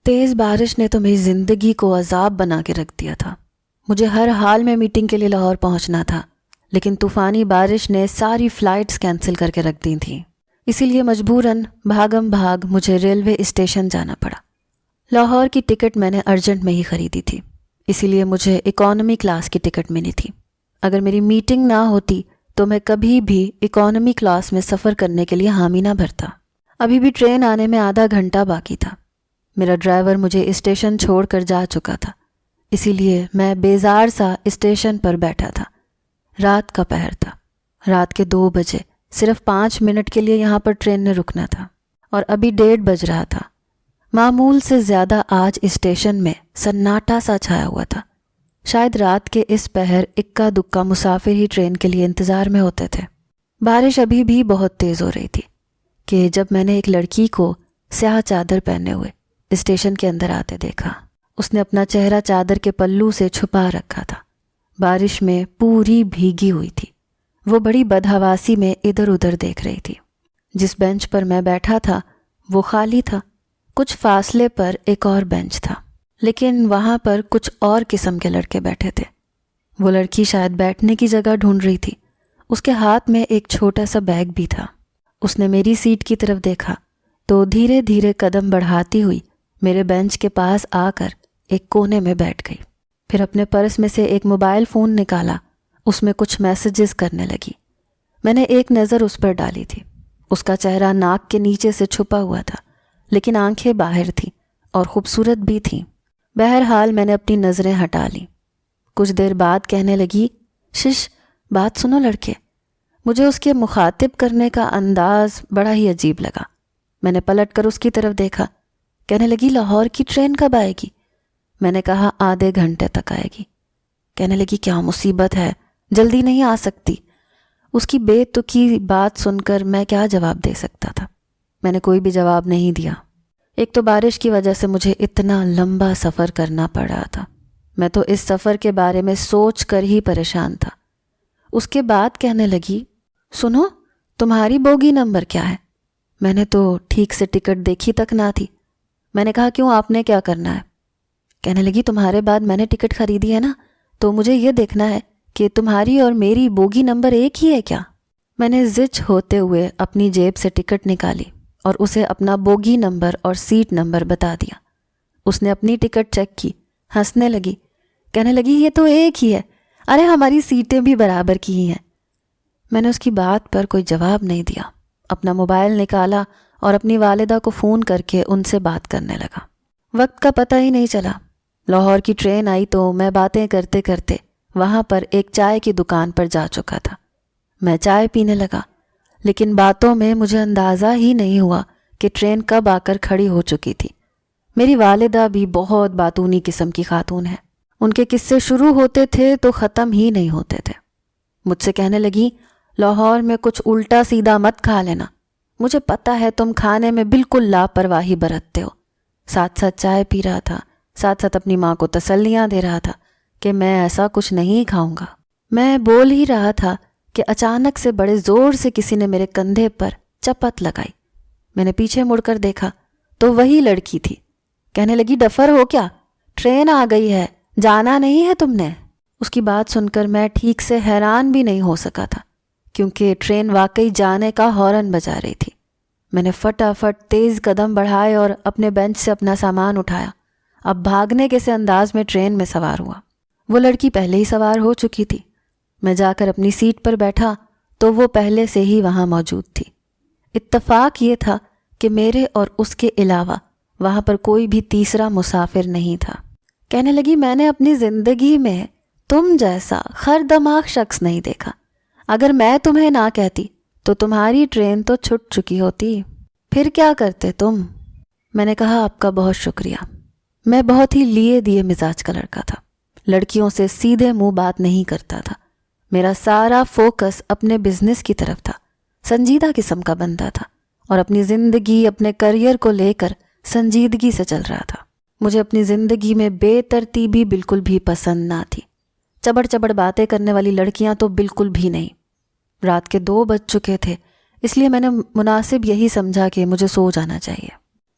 تیز بارش نے تو میری زندگی کو عذاب بنا کے رکھ دیا تھا۔ مجھے ہر حال میں میٹنگ کے لیے لاہور پہنچنا تھا، لیکن طوفانی بارش نے ساری فلائٹس کینسل کر کے رکھ دی تھیں، اسی لیے مجبوراً بھاگم بھاگ مجھے ریلوے اسٹیشن جانا پڑا۔ لاہور کی ٹکٹ میں نے ارجنٹ میں ہی خریدی تھی، اسی لیے مجھے اکانومی کلاس کی ٹکٹ ملی تھی۔ اگر میری میٹنگ نہ ہوتی تو میں کبھی بھی اکانومی کلاس میں سفر کرنے کے لیے حامی نہ بھرتا۔ ابھی بھی ٹرین آنے میں آدھا گھنٹہ باقی تھا۔ میرا ڈرائیور مجھے اسٹیشن چھوڑ کر جا چکا تھا، اسی لیے میں بیزار سا اسٹیشن پر بیٹھا تھا۔ رات کا پہر تھا، رات کے 2 بجے، صرف 5 منٹ کے لیے یہاں پر ٹرین نے رکنا تھا، اور ابھی 1:30 بج رہا تھا۔ معمول سے زیادہ آج اسٹیشن میں سناٹا سا چھایا ہوا تھا۔ شاید رات کے اس پہر اکا دکا مسافر ہی ٹرین کے لیے انتظار میں ہوتے تھے۔ بارش ابھی بھی بہت تیز ہو رہی تھی کہ جب میں نے ایک لڑکی کو سیاہ چادر پہنے ہوئے اسٹیشن کے اندر آتے دیکھا۔ اس نے اپنا چہرہ چادر کے پلو سے چھپا رکھا تھا، بارش میں پوری بھیگی ہوئی تھی۔ وہ بڑی بدحواسی میں ادھر ادھر دیکھ رہی تھی۔ جس بینچ پر میں بیٹھا تھا وہ خالی تھا۔ کچھ فاصلے پر ایک اور بینچ تھا، لیکن وہاں پر کچھ اور قسم کے لڑکے بیٹھے تھے۔ وہ لڑکی شاید بیٹھنے کی جگہ ڈھونڈ رہی تھی۔ اس کے ہاتھ میں ایک چھوٹا سا بیگ بھی تھا۔ اس نے میری سیٹ کی طرف دیکھا تو دھیرے دھیرے قدم بڑھاتی ہوئی میرے بینچ کے پاس آ کر ایک کونے میں بیٹھ گئی۔ پھر اپنے پرس میں سے ایک موبائل فون نکالا، اس میں کچھ میسیجز کرنے لگی۔ میں نے ایک نظر اس پر ڈالی تھی۔ اس کا چہرہ ناک کے نیچے سے چھپا ہوا تھا، لیکن آنکھیں باہر تھیں اور خوبصورت بھی تھیں۔ بہرحال میں نے اپنی نظریں ہٹا لیں۔ کچھ دیر بعد کہنے لگی، شش، بات سنو لڑکے۔ مجھے اس کے مخاطب کرنے کا انداز بڑا ہی عجیب لگا۔ میں نے پلٹ کر اس کی طرف دیکھا۔ کہنے لگی، لاہور کی ٹرین کب آئے گی؟ میں نے کہا آدھے گھنٹے تک آئے گی۔ کہنے لگی، کیا مصیبت ہے، جلدی نہیں آ سکتی؟ اس کی بے تکی بات سن کر میں کیا جواب دے سکتا تھا؟ میں نے کوئی بھی جواب نہیں دیا۔ ایک تو بارش کی وجہ سے مجھے اتنا لمبا سفر کرنا پڑ رہا تھا۔ میں تو اس سفر کے بارے میں سوچ کر ہی پریشان تھا۔ اس کے بعد کہنے لگی، سنو، تمہاری بوگی نمبر کیا ہے؟ میں نے تو ٹھیک سے ٹکٹ دیکھی تک نہ تھی۔ میں نے کہا، کیوں، آپ نے کیا کرنا ہے؟ کہنے لگی، تمہارے بعد میں نے ٹکٹ خریدی ہے نا، تو مجھے یہ دیکھنا ہے کہ تمہاری اور میری بوگی نمبر ایک ہی ہے کیا؟ میں نے زچ ہوتے ہوئے اپنی جیب سے ٹکٹ نکالی اور اسے اپنا بوگی نمبر اور سیٹ نمبر بتا دیا۔ اس نے اپنی ٹکٹ چیک کی، ہنسنے لگی، کہنے لگی، یہ تو ایک ہی ہے، ارے ہماری سیٹیں بھی برابر کی ہی ہیں۔ میں نے اس کی بات پر کوئی جواب نہیں دیا، اپنا موبائل نکالا اور اپنی والدہ کو فون کر کے ان سے بات کرنے لگا۔ وقت کا پتہ ہی نہیں چلا۔ لاہور کی ٹرین آئی تو میں باتیں کرتے کرتے وہاں پر ایک چائے کی دکان پر جا چکا تھا۔ میں چائے پینے لگا، لیکن باتوں میں مجھے اندازہ ہی نہیں ہوا کہ ٹرین کب آ کر کھڑی ہو چکی تھی۔ میری والدہ بھی بہت باتونی قسم کی خاتون ہے۔ ان کے قصے شروع ہوتے تھے تو ختم ہی نہیں ہوتے تھے۔ مجھ سے کہنے لگی، لاہور میں کچھ الٹا سیدھا مت کھا لینا، مجھے پتہ ہے تم کھانے میں بالکل لاپرواہی برتتے ہو۔ ساتھ ساتھ چائے پی رہا تھا، ساتھ ساتھ اپنی ماں کو تسلیاں دے رہا تھا کہ میں ایسا کچھ نہیں کھاؤں گا۔ میں بول ہی رہا تھا کہ اچانک سے بڑے زور سے کسی نے میرے کندھے پر چپت لگائی۔ میں نے پیچھے مڑ کر دیکھا تو وہی لڑکی تھی۔ کہنے لگی، ڈفر ہو کیا؟ ٹرین آ گئی ہے، جانا نہیں ہے تم نے؟ اس کی بات سن کر میں ٹھیک سے حیران بھی نہیں ہو سکا تھا، کیونکہ ٹرین واقعی جانے کا ہارن بجا رہی تھی۔ میں نے فٹافٹ تیز قدم بڑھائے اور اپنے بینچ سے اپنا سامان اٹھایا۔ اب بھاگنے کے سے انداز میں ٹرین میں سوار ہوا۔ وہ لڑکی پہلے ہی سوار ہو چکی تھی۔ میں جا کر اپنی سیٹ پر بیٹھا تو وہ پہلے سے ہی وہاں موجود تھی۔ اتفاق یہ تھا کہ میرے اور اس کے علاوہ وہاں پر کوئی بھی تیسرا مسافر نہیں تھا۔ کہنے لگی، میں نے اپنی زندگی میں تم جیسا خر دماغ شخص نہیں دیکھا۔ اگر میں تمہیں نہ کہتی تو تمہاری ٹرین تو چھٹ چکی ہوتی، پھر کیا کرتے تم؟ میں نے کہا، آپ کا بہت شکریہ۔ میں بہت ہی لیے دیے مزاج کا لڑکا تھا، لڑکیوں سے سیدھے منہ بات نہیں کرتا تھا۔ میرا سارا فوکس اپنے بزنس کی طرف تھا، سنجیدہ قسم کا بندہ تھا اور اپنی زندگی، اپنے کریئر کو لے کر سنجیدگی سے چل رہا تھا۔ مجھے اپنی زندگی میں بے ترتیبی بالکل بھی پسند نہ تھی۔ چبڑ چبڑ باتیں کرنے والی لڑکیاں تو بالکل بھی نہیں۔ رات کے 2 بج چکے تھے، اس لیے میں نے مناسب یہی سمجھا کہ مجھے سو جانا چاہیے۔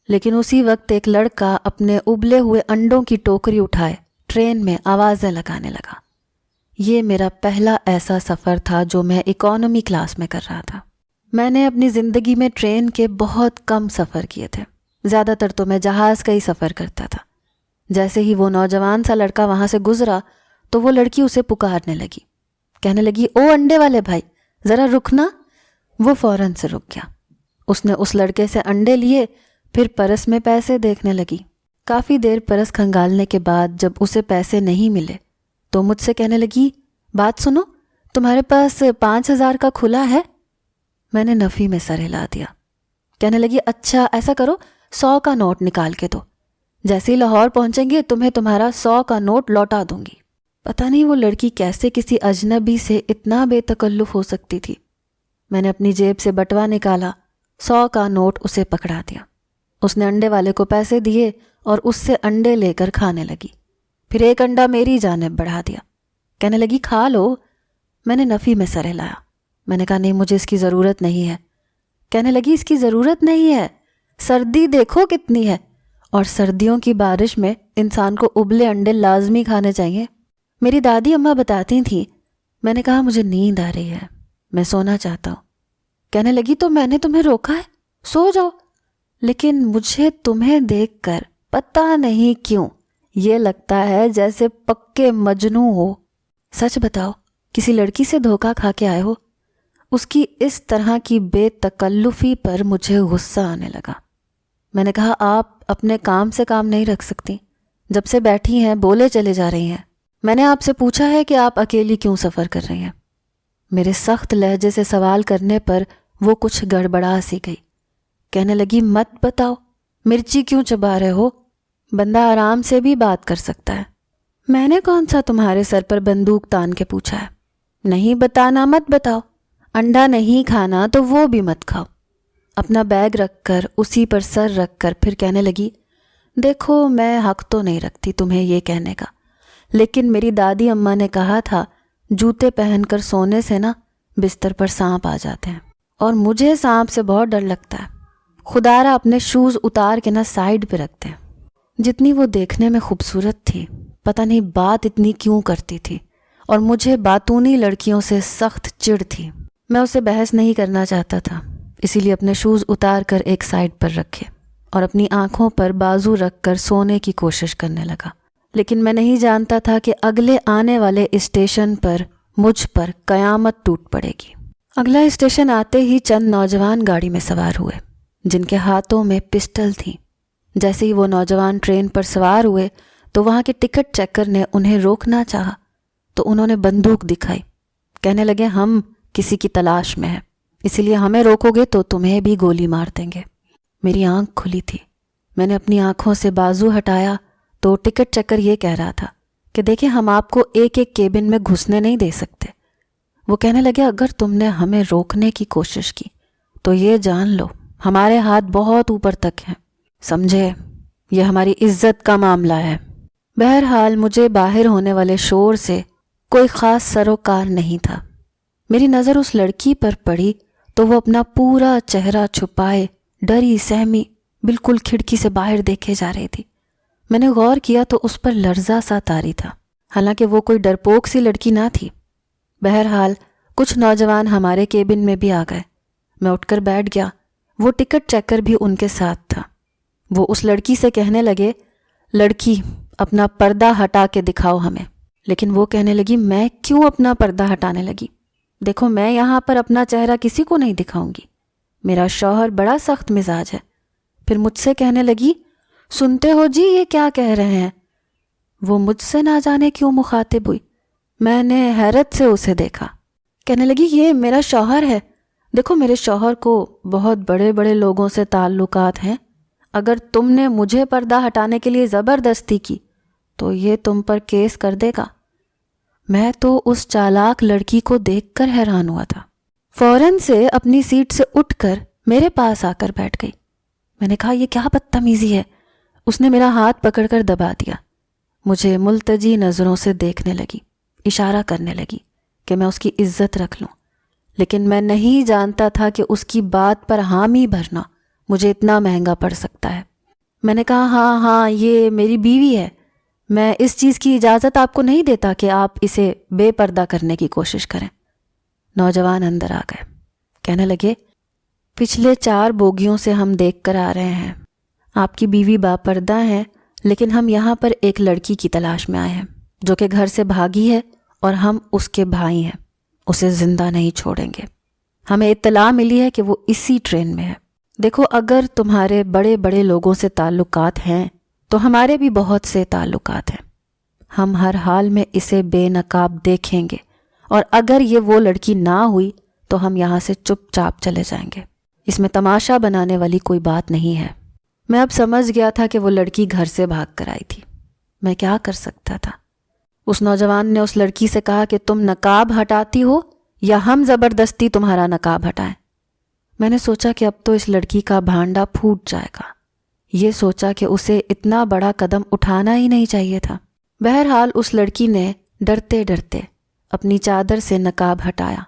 لیکن اسی وقت ایک لڑکا اپنے ابلے ہوئے انڈوں کی ٹوکری اٹھائے ٹرین میں آوازیں لگانے لگا۔ یہ میرا پہلا ایسا سفر تھا جو میں اکانومی کلاس میں کر رہا تھا۔ میں نے اپنی زندگی میں ٹرین کے بہت کم سفر کیے تھے، زیادہ تر تو میں جہاز کا ہی سفر کرتا تھا۔ جیسے ہی وہ نوجوان سا لڑکا وہاں سے گزرا تو وہ لڑکی اسے پکارنے لگی، کہنے لگی، او انڈے والے بھائی ذرا رکنا۔ وہ فوراً سے رک گیا۔ اس نے اس لڑکے سے انڈے لیے، پھر پرس میں پیسے دیکھنے لگی۔ کافی دیر پرس کھنگالنے کے بعد جب اسے پیسے نہیں ملے تو مجھ سے کہنے لگی، بات سنو، تمہارے پاس 5,000 کا کھلا ہے؟ میں نے نفی میں سر ہلا دیا۔ کہنے لگی، اچھا ایسا کرو 100 کا نوٹ نکال کے دو، جیسے ہی لاہور پہنچیں گے تمہیں تمہارا 100 کا نوٹ لوٹا دوں گی۔ پتہ نہیں وہ لڑکی کیسے کسی اجنبی سے اتنا بے تکلف ہو سکتی تھی۔ میں نے اپنی جیب سے بٹوا نکالا، 100 کا نوٹ اسے پکڑا دیا۔ اس نے انڈے والے کو پیسے دیے اور اس سے انڈے لے کر کھانے لگی۔ پھر ایک انڈا میری جانب بڑھا دیا، کہنے لگی، کھا لو۔ میں نے نفی میں سر ہلایا۔ میں نے کہا، نہیں مجھے اس کی ضرورت نہیں ہے۔ کہنے لگی، اس کی ضرورت نہیں ہے، سردی دیکھو کتنی ہے، اور سردیوں کی بارش میں انسان کو ابلے انڈے لازمی کھانے چاہیے۔ میری دادی اماں بتاتی تھیں۔ میں نے کہا، مجھے نیند آ رہی ہے، میں سونا چاہتا ہوں۔ کہنے لگی، تو میں نے تمہیں روکا ہے، سو جاؤ۔ لیکن مجھے تمہیں دیکھ کر پتہ نہیں کیوں یہ لگتا ہے جیسے پکے مجنوں ہو۔ سچ بتاؤ، کسی لڑکی سے دھوکہ کھا کے آئے ہو؟ اس کی اس طرح کی بے تکلفی پر مجھے غصہ آنے لگا۔ میں نے کہا، آپ اپنے کام سے کام نہیں رکھ سکتی؟ جب سے بیٹھی ہیں بولے چلے جا رہی ہیں۔ میں نے آپ سے پوچھا ہے کہ آپ اکیلی کیوں سفر کر رہی ہیں؟ میرے سخت لہجے سے سوال کرنے پر وہ کچھ گڑبڑا سی گئی۔ کہنے لگی، مت بتاؤ، مرچی کیوں چبا رہے ہو؟ بندہ آرام سے بھی بات کر سکتا ہے۔ میں نے کون سا تمہارے سر پر بندوق تان کے پوچھا ہے؟ نہیں بتانا مت بتاؤ، انڈا نہیں کھانا تو وہ بھی مت کھاؤ۔ اپنا بیگ رکھ کر اسی پر سر رکھ کر پھر کہنے لگی، دیکھو میں حق تو نہیں رکھتی تمہیں یہ کہنے کا، لیکن میری دادی اماں نے کہا تھا جوتے پہن کر سونے سے نا بستر پر سانپ آ جاتے ہیں، اور مجھے سانپ سے بہت ڈر لگتا ہے۔ خدارا اپنے شوز اتار کے نا سائیڈ پہ رکھتے ہیں۔ جتنی وہ دیکھنے میں خوبصورت تھی، پتہ نہیں بات اتنی کیوں کرتی تھی، اور مجھے باتونی لڑکیوں سے سخت چڑ تھی۔ میں اسے بحث نہیں کرنا چاہتا تھا، اسی لیے اپنے شوز اتار کر ایک سائیڈ پر رکھے اور اپنی آنکھوں پر بازو رکھ کر سونے کی کوشش کرنے لگا۔ لیکن میں نہیں جانتا تھا کہ اگلے آنے والے اسٹیشن پر مجھ پر قیامت ٹوٹ پڑے گی۔ اگلا اسٹیشن آتے ہی چند نوجوان گاڑی میں سوار ہوئے جن کے ہاتھوں میں پسٹل تھیں۔ جیسے ہی وہ نوجوان ٹرین پر سوار ہوئے تو وہاں کے ٹکٹ چیکر نے انہیں روکنا چاہا تو انہوں نے بندوق دکھائی۔ کہنے لگے، ہم کسی کی تلاش میں ہیں، اسی لیے ہمیں روکو گے تو تمہیں بھی گولی مار دیں گے۔ میری آنکھ کھلی تھی، میں نے اپنی آنکھوں سے بازو ہٹایا تو ٹکٹ چیکر یہ کہہ رہا تھا کہ دیکھیں ہم آپ کو ایک ایک کیبن میں گھسنے نہیں دے سکتے۔ وہ کہنے لگے، اگر تم نے ہمیں روکنے کی کوشش کی تو یہ جان لو ہمارے ہاتھ بہت اوپر تک ہیں، سمجھے؟ یہ ہماری عزت کا معاملہ ہے۔ بہرحال مجھے باہر ہونے والے شور سے کوئی خاص سروکار نہیں تھا۔ میری نظر اس لڑکی پر پڑی تو وہ اپنا پورا چہرہ چھپائے ڈری سہمی بالکل کھڑکی سے باہر دیکھے جا رہی تھی۔ میں نے غور کیا تو اس پر لرزہ سا طاری تھا، حالانکہ وہ کوئی ڈرپوک سی لڑکی نہ تھی۔ بہرحال کچھ نوجوان ہمارے کیبن میں بھی آ گئے۔ میں اٹھ کر بیٹھ گیا، وہ ٹکٹ چیکر بھی ان کے ساتھ تھا۔ وہ اس لڑکی سے کہنے لگے، لڑکی اپنا پردہ ہٹا کے دکھاؤ ہمیں۔ لیکن وہ کہنے لگی، میں کیوں اپنا پردہ ہٹانے لگی؟ دیکھو میں یہاں پر اپنا چہرہ کسی کو نہیں دکھاؤں گی، میرا شوہر بڑا سخت مزاج ہے۔ پھر مجھ سے کہنے لگی، سنتے ہو جی یہ کیا کہہ رہے ہیں؟ وہ مجھ سے نہ جانے کیوں مخاطب ہوئی۔ میں نے حیرت سے اسے دیکھا۔ کہنے لگی، یہ میرا شوہر ہے، دیکھو میرے شوہر کو بہت بڑے بڑے لوگوں سے تعلقات ہیں، اگر تم نے مجھے پردہ ہٹانے کے لیے زبردستی کی تو یہ تم پر کیس کر دے گا۔ میں تو اس چالاک لڑکی کو دیکھ کر حیران ہوا تھا۔ فوراً سے اپنی سیٹ سے اٹھ کر میرے پاس آ کر بیٹھ گئی۔ میں نے کہا، یہ کیا بدتمیزی ہے؟ اس نے میرا ہاتھ پکڑ کر دبا دیا، مجھے ملتجی نظروں سے دیکھنے لگی، اشارہ کرنے لگی کہ میں اس کی عزت رکھ لوں، لیکن میں نہیں جانتا تھا کہ اس کی بات پر حامی بھرنا مجھے اتنا مہنگا پڑ سکتا ہے۔ میں نے کہا ہاں یہ میری بیوی ہے، میں اس چیز کی اجازت آپ کو نہیں دیتا کہ آپ اسے بے پردہ کرنے کی کوشش کریں۔ نوجوان اندر آ گئے، کہنے لگے پچھلے 4 بوگیوں سے ہم دیکھ کر آ رہے ہیں، آپ کی بیوی باپردہ ہے، لیکن ہم یہاں پر ایک لڑکی کی تلاش میں آئے ہیں جو کہ گھر سے بھاگی ہے اور ہم اس کے بھائی ہیں، اسے زندہ نہیں چھوڑیں گے۔ ہمیں اطلاع ملی ہے کہ وہ اسی ٹرین میں ہے۔ دیکھو اگر تمہارے بڑے بڑے لوگوں سے تعلقات ہیں تو ہمارے بھی بہت سے تعلقات ہیں، ہم ہر حال میں اسے بے نقاب دیکھیں گے، اور اگر یہ وہ لڑکی نہ ہوئی تو ہم یہاں سے چپ چاپ چلے جائیں گے۔ اس میں تماشا بنانے والی کوئی بات نہیں ہے۔ میں اب سمجھ گیا تھا کہ وہ لڑکی گھر سے بھاگ کر آئی تھی۔ میں کیا کر سکتا تھا؟ اس نوجوان نے اس لڑکی سے کہا کہ تم نقاب ہٹاتی ہو یا ہم زبردستی تمہارا نقاب ہٹائیں۔ میں نے سوچا کہ اب تو اس لڑکی کا بھانڈا پھوٹ جائے گا، یہ سوچا کہ اسے اتنا بڑا قدم اٹھانا ہی نہیں چاہیے تھا۔ بہرحال اس لڑکی نے ڈرتے ڈرتے اپنی چادر سے نقاب ہٹایا۔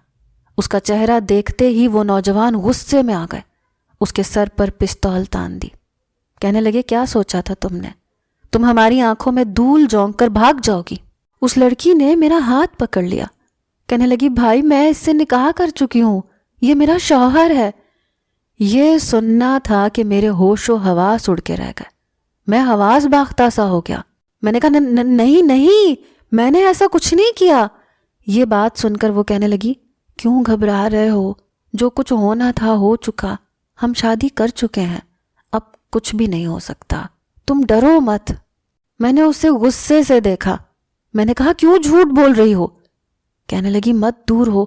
اس کا چہرہ دیکھتے ہی وہ نوجوان غصے میں آ گئے، اس کے سر پر پستول تان دی، کہنے لگے کیا سوچا تھا تم نے؟ تم ہماری آنکھوں میں دھول جھونک کر بھاگ جاؤ گی۔ اس لڑکی نے میرا ہاتھ پکڑ لیا، کہنے لگی بھائی میں اس سے نکاح کر چکی ہوں، یہ میرا شوہر ہے۔ یہ سننا تھا کہ میرے ہوش و حواس اڑ کے رہ گئے، میں حواس باختہ سا ہو گیا۔ میں نے کہا نہیں میں نے ایسا کچھ نہیں کیا۔ یہ بات سن کر وہ کہنے لگی کیوں گھبرا رہے ہو؟ جو کچھ ہونا تھا ہو چکا، ہم شادی کر چکے ہیں، اب کچھ بھی نہیں ہو سکتا، تم ڈرو مت۔ میں نے اسے غصے سے دیکھا، میں نے کہا کیوں جھوٹ بول رہی ہو؟ کہنے لگی مت دور ہو،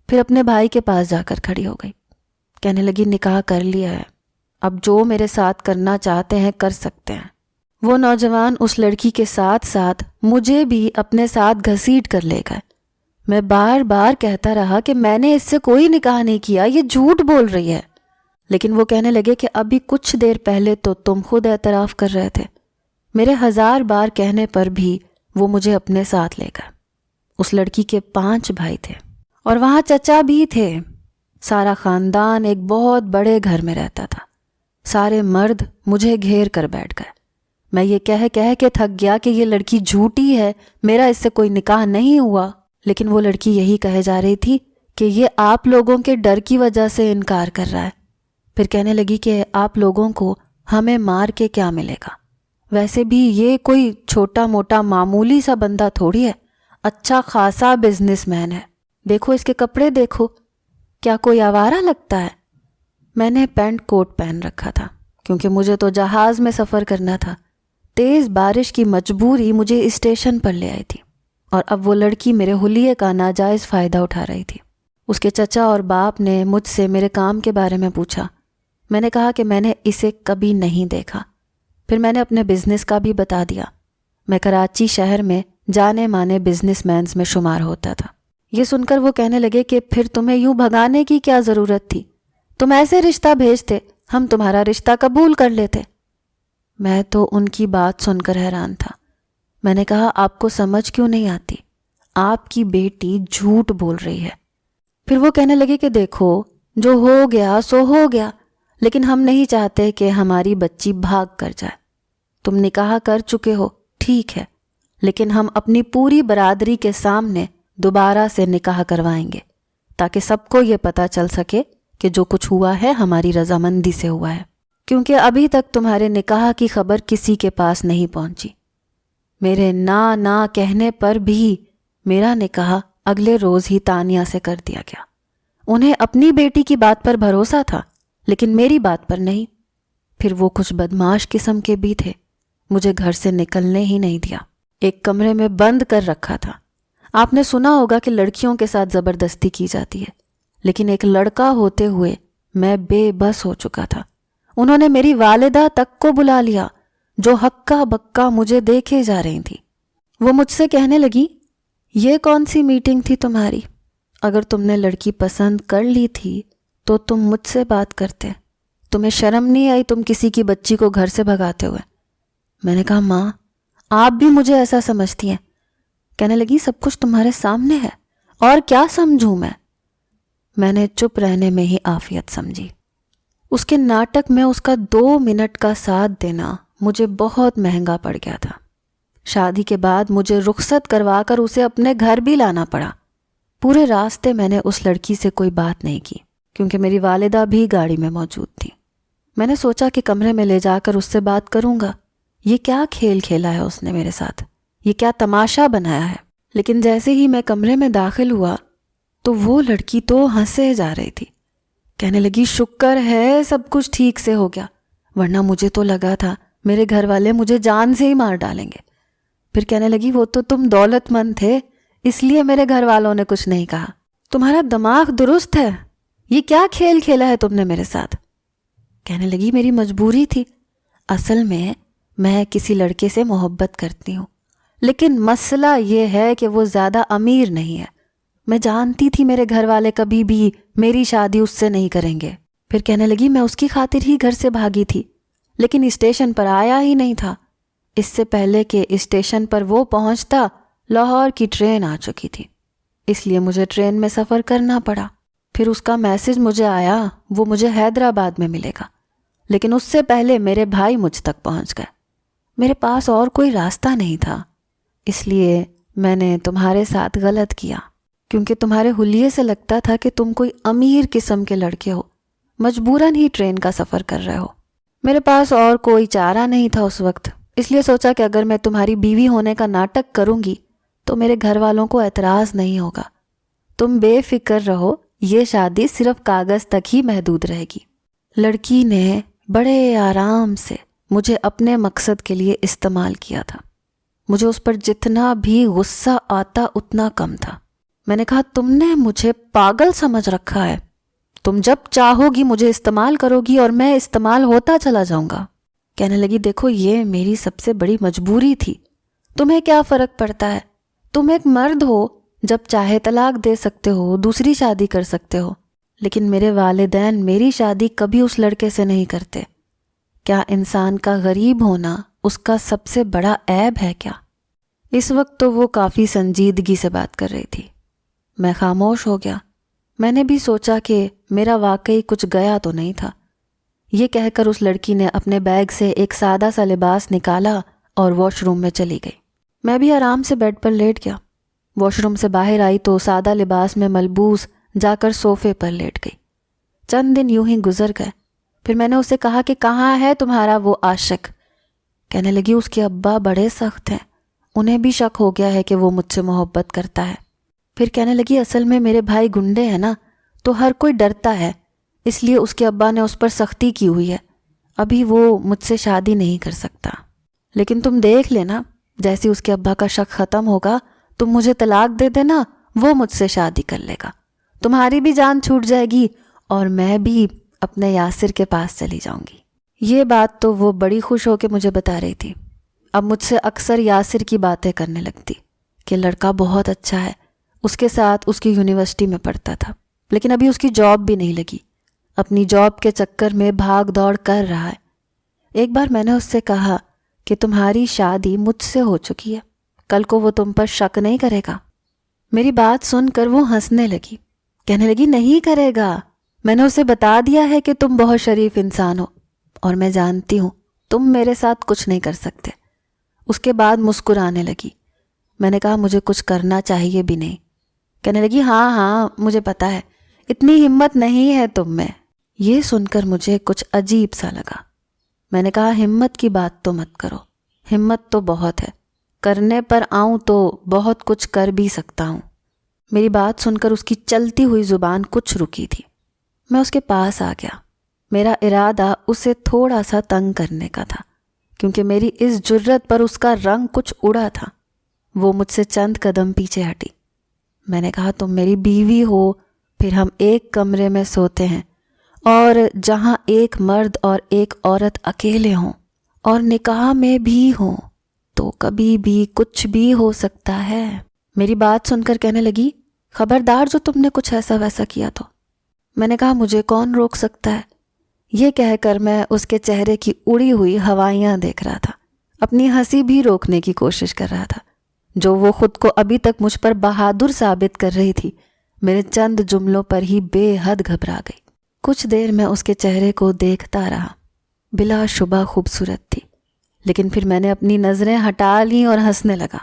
پھر اپنے بھائی کے پاس جا کر کھڑی ہو گئی، کہنے لگی نکاح کر لیا ہے، اب جو میرے ساتھ کرنا چاہتے ہیں کر سکتے ہیں۔ وہ نوجوان اس لڑکی کے ساتھ ساتھ مجھے بھی اپنے ساتھ گھسیٹ کر لے گئے۔ میں بار بار کہتا رہا کہ میں نے اس سے کوئی نکاح نہیں کیا، یہ جھوٹ بول رہی ہے، لیکن وہ کہنے لگے کہ ابھی کچھ دیر پہلے تو تم خود اعتراف کر رہے تھے۔ میرے 1000 بار کہنے پر بھی وہ مجھے اپنے ساتھ لے گئے۔ اس لڑکی کے 5 بھائی تھے اور وہاں چچا بھی تھے۔ سارا خاندان ایک بہت بڑے گھر میں رہتا تھا۔ سارے مرد مجھے گھیر کر بیٹھ گئے۔ میں یہ کہہ کے تھک گیا کہ یہ لڑکی جھوٹی ہے، میرا اس سے کوئی نکاح نہیں ہوا، لیکن وہ لڑکی یہی کہے جا رہی تھی کہ یہ آپ لوگوں کے ڈر کی وجہ سے انکار کر رہا ہے۔ پھر کہنے لگی کہ آپ لوگوں کو ہمیں مار کے کیا ملے گا؟ ویسے بھی یہ کوئی چھوٹا موٹا معمولی سا بندہ تھوڑی ہے، اچھا خاصا بزنس مین ہے، دیکھو اس کے کپڑے دیکھو، کیا کوئی آوارہ لگتا ہے؟ میں نے پینٹ کوٹ پہن رکھا تھا کیونکہ مجھے تو جہاز میں سفر کرنا تھا۔ تیز بارش کی مجبوری مجھے اسٹیشن پر لے آئی تھی، اور اب وہ لڑکی میرے حلیے کا ناجائز فائدہ اٹھا رہی تھی۔ اس کے چچا اور باپ نے مجھ سے میرے کام کے بارے میں پوچھا۔ میں نے کہا کہ میں نے اسے کبھی نہیں دیکھا۔ پھر میں نے اپنے بزنس کا بھی بتا دیا۔ میں کراچی شہر میں جانے مانے بزنس مینز میں شمار ہوتا تھا۔ یہ سن کر وہ کہنے لگے کہ پھر تمہیں یوں بھگانے کی کیا ضرورت تھی؟ تم ایسے رشتہ بھیجتے، ہم تمہارا رشتہ قبول کر لیتے۔ میں تو ان کی بات سن کر حیران تھا۔ میں نے کہا آپ کو سمجھ کیوں نہیں آتی؟ آپ کی بیٹی جھوٹ بول رہی ہے۔ پھر وہ کہنے لگے کہ دیکھو جو ہو گیا سو ہو گیا، لیکن ہم نہیں چاہتے کہ ہماری بچی بھاگ کر جائے۔ تم نکاح کر چکے ہو ٹھیک ہے، لیکن ہم اپنی پوری برادری کے سامنے دوبارہ سے نکاح کروائیں گے تاکہ سب کو یہ پتہ چل سکے کہ جو کچھ ہوا ہے ہماری رضامندی سے ہوا ہے، کیونکہ ابھی تک تمہارے نکاح کی خبر کسی کے پاس نہیں پہنچی۔ میرے نہ کہنے پر بھی میرا نکاح اگلے روز ہی تانیہ سے کر دیا گیا۔ انہیں اپنی بیٹی کی بات پر بھروسہ تھا لیکن میری بات پر نہیں۔ پھر وہ کچھ بدمعاش قسم کے بھی تھے، مجھے گھر سے نکلنے ہی نہیں دیا، ایک کمرے میں بند کر رکھا تھا۔ آپ نے سنا ہوگا کہ لڑکیوں کے ساتھ زبردستی کی جاتی ہے، لیکن ایک لڑکا ہوتے ہوئے میں بے بس ہو چکا تھا۔ انہوں نے میری والدہ تک کو بلا لیا جو ہکا بکا مجھے دیکھے جا رہی تھی۔ وہ مجھ سے کہنے لگی یہ کون سی میٹنگ تھی تمہاری؟ اگر تم نے لڑکی پسند کر لی تھی تو تم مجھ سے بات کرتے، تمہیں شرم نہیں آئی تم کسی کی بچی کو گھر سے بھگاتے ہوئے؟ میں نے کہا ماں آپ بھی مجھے ایسا سمجھتی ہیں؟ کہنے لگی سب کچھ تمہارے سامنے ہے، اور کیا سمجھوں میں نے چپ رہنے میں ہی عافیت سمجھی۔ اس کے ناٹک میں اس کا 2 منٹ کا ساتھ دینا مجھے بہت مہنگا پڑ گیا تھا۔ شادی کے بعد مجھے رخصت کروا کر اسے اپنے گھر بھی لانا پڑا۔ پورے راستے میں نے اس لڑکی سے کوئی بات نہیں کی کیونکہ میری والدہ بھی گاڑی میں موجود تھی۔ میں نے سوچا کہ کمرے میں لے جا کر اس سے بات کروں گا، یہ کیا کھیل کھیلا ہے اس نے میرے ساتھ، یہ کیا تماشا بنایا ہے۔ لیکن جیسے ہی میں کمرے میں داخل ہوا تو وہ لڑکی تو ہنسے جا رہی تھی، کہنے لگی شکر ہے سب کچھ ٹھیک سے ہو گیا، ورنہ مجھے تو لگا تھا میرے گھر والے مجھے جان سے ہی مار ڈالیں گے۔ پھر کہنے لگی وہ تو تم دولت مند تھے اس لیے میرے گھر والوں نے کچھ نہیں کہا، تمہارا دماغ درست ہے، یہ کیا کھیل کھیلا ہے تم نے میرے ساتھ۔ کہنے لگی میری مجبوری تھی، اصل میں کسی لڑکے سے محبت کرتی ہوں، لیکن مسئلہ یہ ہے کہ وہ زیادہ امیر نہیں ہے، میں جانتی تھی میرے گھر والے کبھی بھی میری شادی اس سے نہیں کریں گے۔ پھر کہنے لگی میں اس کی خاطر ہی گھر سے بھاگی تھی، لیکن اسٹیشن پر آیا ہی نہیں تھا، اس سے پہلے کہ اسٹیشن پر وہ پہنچتا لاہور کی ٹرین آ چکی تھی، اس لیے مجھے ٹرین میں سفر کرنا پڑا۔ پھر اس کا میسج مجھے آیا وہ مجھے حیدرآباد میں ملے گا، لیکن اس سے پہلے میرے بھائی مجھ تک پہنچ گئے، میرے پاس اور کوئی راستہ نہیں تھا، اس لیے میں نے تمہارے ساتھ غلط کیا، کیونکہ تمہارے حلیے سے لگتا تھا کہ تم کوئی امیر قسم کے لڑکے ہو، مجبوراً ہی ٹرین کا سفر کر رہے ہو۔ میرے پاس اور کوئی چارہ نہیں تھا اس وقت، اس لیے سوچا کہ اگر میں تمہاری بیوی ہونے کا ناٹک کروں گی تو میرے گھر والوں کو اعتراض نہیں ہوگا، تم بے فکر رہو، یہ شادی صرف کاغذ تک ہی محدود رہے گی۔ لڑکی نے بڑے آرام سے مجھے اپنے مقصد کے لیے استعمال کیا تھا، مجھے اس پر جتنا بھی غصہ آتا اتنا کم تھا۔ میں نے کہا تم نے مجھے پاگل سمجھ رکھا ہے، تم جب چاہو گی مجھے استعمال کرو گی اور میں استعمال ہوتا چلا جاؤں گا۔ کہنے لگی دیکھو یہ میری سب سے بڑی مجبوری تھی، تمہیں کیا فرق پڑتا ہے، تم ایک مرد ہو، جب چاہے طلاق دے سکتے ہو، دوسری شادی کر سکتے ہو، لیکن میرے والدین میری شادی کبھی اس لڑکے سے نہیں کرتے۔ کیا انسان کا غریب ہونا اس کا سب سے بڑا عیب ہے کیا؟ اس وقت تو وہ کافی سنجیدگی سے بات کر رہی تھی، میں خاموش ہو گیا۔ میں نے بھی سوچا کہ میرا واقعی کچھ گیا تو نہیں تھا۔ یہ کہہ کر اس لڑکی نے اپنے بیگ سے ایک سادہ سا لباس نکالا اور واش روم میں چلی گئی۔ میں بھی آرام سے بیڈ پر لیٹ گیا۔ واش روم سے باہر آئی تو سادہ لباس میں ملبوس جا کر صوفے پر لیٹ گئی۔ چند دن یوں ہی گزر گئے، پھر میں نے اسے کہا کہ کہاں ہے تمہارا وہ عاشق؟ کہنے لگی اس کے ابا بڑے سخت ہیں، انہیں بھی شک ہو گیا ہے کہ وہ مجھ سے محبت کرتا ہے۔ پھر کہنے لگی اصل میں میرے بھائی گنڈے ہیں نا، تو ہر کوئی ڈرتا ہے، اس لیے اس کے ابا نے اس پر سختی کی ہوئی ہے، ابھی وہ مجھ سے شادی نہیں کر سکتا، لیکن تم دیکھ لینا جیسے اس کے ابا کا شک ختم ہوگا تم مجھے طلاق دے دینا، وہ مجھ سے شادی کر لے گا، تمہاری بھی جان چھوٹ جائے گی اور میں بھی اپنے یاسر کے پاس چلی جاؤں گی۔ یہ بات تو وہ بڑی خوش ہو کے مجھے بتا رہی تھی۔ اب مجھ سے اکثر یاسر کی باتیں کرنے لگتی کہ لڑکا بہت اچھا ہے، اس کے ساتھ اس کی یونیورسٹی میں پڑھتا تھا، لیکن ابھی اس کی جاب بھی نہیں لگی، اپنی جاب کے چکر میں بھاگ دوڑ کر رہا ہے۔ ایک بار میں نے اس سے کہا کہ تمہاری شادی مجھ سے ہو چکی ہے، کل کو وہ تم پر شک نہیں کرے گا؟ میری بات سن کر وہ ہنسنے لگی، کہنے لگی نہیں کرے گا، میں نے اسے بتا دیا ہے کہ تم بہت شریف انسان ہو اور میں جانتی ہوں تم میرے ساتھ کچھ نہیں کر سکتے۔ اس کے بعد مسکرانے لگی۔ میں نے کہا مجھے کچھ کرنا چاہیے بھی نہیں۔ کہنے لگی ہاں مجھے پتا ہے، اتنی ہمت نہیں ہے تم میں۔ یہ سن کر مجھے کچھ عجیب سا لگا۔ میں نے کہا ہمت کی بات تو مت کرو، ہمت تو بہت ہے، کرنے پر آؤں تو بہت کچھ کر بھی سکتا ہوں۔ میری بات سن کر اس کی چلتی ہوئی زبان کچھ رکی تھی۔ میں اس کے پاس آ گیا۔ میرا ارادہ اسے تھوڑا سا تنگ کرنے کا تھا، کیونکہ میری اس جرت پر اس کا رنگ کچھ اڑا تھا۔ وہ مجھ سے چند قدم پیچھے ہٹی۔ میں نے کہا تم میری بیوی ہو، پھر ہم ایک کمرے میں سوتے ہیں، اور جہاں ایک مرد اور ایک عورت اکیلے ہوں اور نکاح میں بھی ہوں تو کبھی بھی کچھ بھی ہو سکتا ہے۔ میری بات سن کر کہنے لگی خبردار جو تم نے کچھ ایسا ویسا کیا تو۔ میں نے کہا مجھے کون روک سکتا ہے؟ یہ کہہ کر میں اس کے چہرے کی اڑی ہوئی ہوائیاں دیکھ رہا تھا، اپنی ہنسی بھی روکنے کی کوشش کر رہا تھا، جو وہ خود کو ابھی تک مجھ پر بہادر ثابت کر رہی تھی میرے چند جملوں پر ہی بے حد گھبرا گئی۔ کچھ دیر میں اس کے چہرے کو دیکھتا رہا، بلا شبہ خوبصورت تھی، لیکن پھر میں نے اپنی نظریں ہٹا لیں اور ہنسنے لگا۔